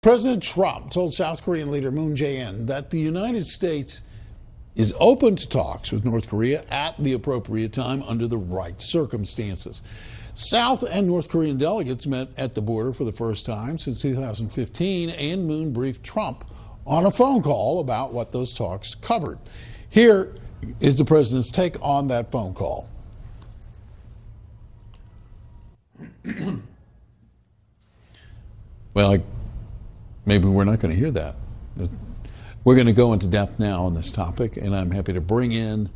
President Trump told South Korean leader Moon Jae-in that the United States is open to talks with North Korea at the appropriate time under the right circumstances. South and North Korean delegates met at the border for the first time since 2015, and Moon briefed Trump on a phone call about what those talks covered. Here is the president's take on that phone call. Well, maybe we're not going to hear that. We're going to go into depth now on this topic, and I'm happy to bring in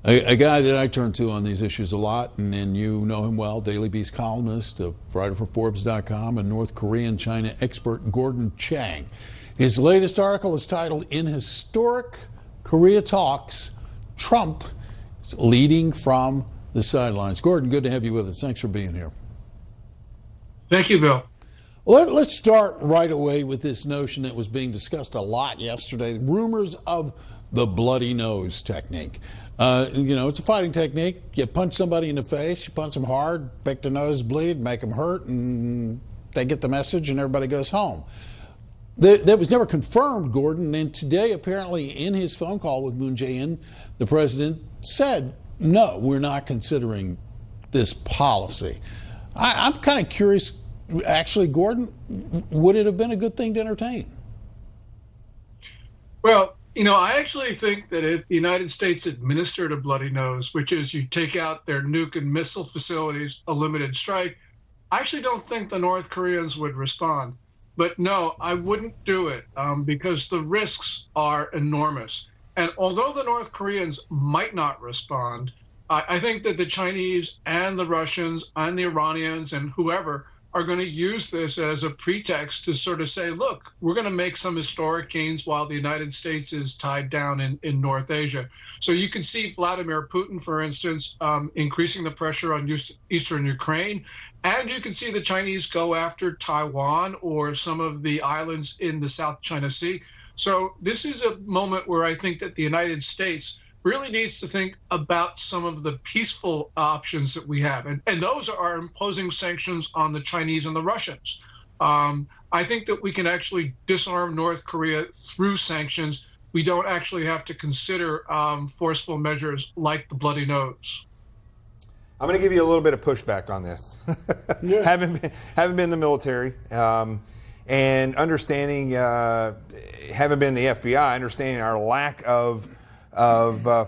a guy that I turn to on these issues a lot, and you know him well, Daily Beast columnist, a writer for Forbes.com, and North Korean China expert Gordon Chang. His latest article is titled, "In Historic Korea Talks, Trump is Leading from the Sidelines." Gordon, good to have you with us. Thanks for being here. Thank you, Bill. Let's start right away with this notion that was being discussed a lot yesterday, rumors of the bloody nose technique. It's a fighting technique. You punch somebody in the face, you punch them hard, make the nose bleed, make them hurt, and they get the message and everybody goes home. That was never confirmed, Gordon, and today apparently in his phone call with Moon Jae-in, the president said, no, we're not considering this policy. I'm kind of curious. Actually, Gordon, would it have been a good thing to entertain? Well, I actually think that if the United States administered a bloody nose, which is you take out their nuke and missile facilities, a limited strike, I actually don't think the North Koreans would respond. But no, I wouldn't do it because the risks are enormous. And although the North Koreans might not respond, I think that the Chinese and the Russians and the Iranians and whoever are going to use this as a pretext to sort of say, look, we're going to make some historic gains while the United States is tied down in North Asia. So you can see Vladimir Putin, for instance, increasing the pressure on eastern Ukraine. And you can see the Chinese go after Taiwan or some of the islands in the South China Sea. So this is a moment where I think that the United States really needs to think about some of the peaceful options that we have. And those are imposing sanctions on the Chinese and the Russians. I think that we can actually disarm North Korea through sanctions. We don't actually have to consider forceful measures like the bloody nose. I'm going to give you a little bit of pushback on this. Yeah. Haven't been in the military, and understanding, haven't been in the FBI, understanding our lack of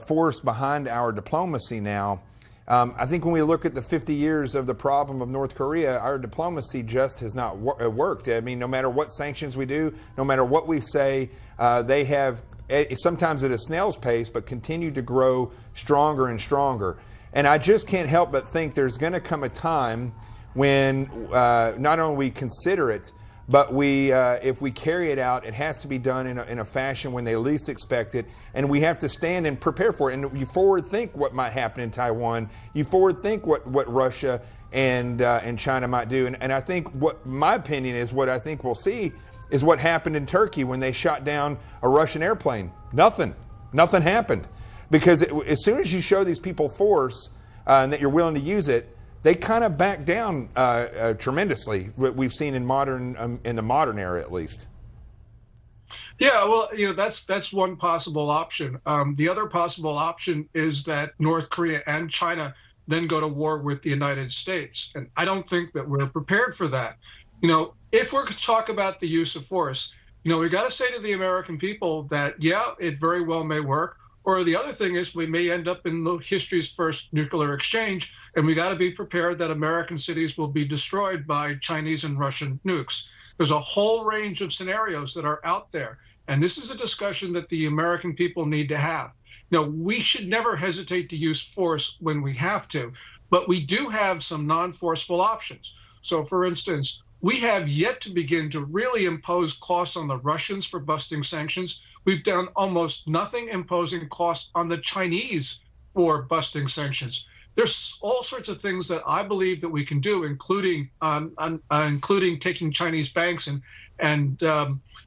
force behind our diplomacy now. I think when we look at the 50 years of the problem of North Korea, our diplomacy just has not worked. I mean, no matter what sanctions we do, no matter what we say, they have, sometimes at a snail's pace, but continue to grow stronger and stronger. And I just can't help but think there's going to come a time when not only we consider it, but if we carry it out, it has to be done in a fashion when they least expect it, and we have to stand and prepare for it. And you forward think what might happen in Taiwan. You forward think what Russia and China might do. And I think what my opinion is, what I think we'll see is what happened in Turkey when they shot down a Russian airplane. Nothing happened, because as soon as you show these people force and that you're willing to use it, they kind of back down tremendously. What we've seen in the modern era, at least. Yeah, well, that's one possible option. The other possible option is that North Korea and China then go to war with the United States, and I don't think that we're prepared for that. If we're going to talk about the use of force, we got to say to the American people that yeah, it very well may work. Or the other thing is we may end up in history's first nuclear exchange, and we got to be prepared that American cities will be destroyed by Chinese and Russian nukes. There's a whole range of scenarios that are out there, and this is a discussion that the American people need to have. Now, we should never hesitate to use force when we have to, but we do have some non-forceful options. So, for instance, we have yet to begin to really impose costs on the Russians for busting sanctions. We've done almost nothing imposing costs on the Chinese for busting sanctions. There's all sorts of things that I believe that we can do, including taking Chinese banks and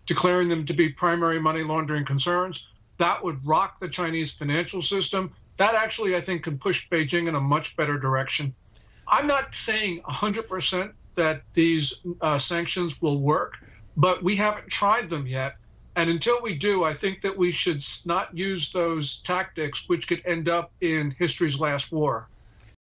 declaring them to be primary money laundering concerns. That would rock the Chinese financial system. That actually, I think, could push Beijing in a much better direction. I'm not saying 100% that these sanctions will work, but we haven't tried them yet. And until we do, I think that we should not use those tactics, which could end up in history's last war.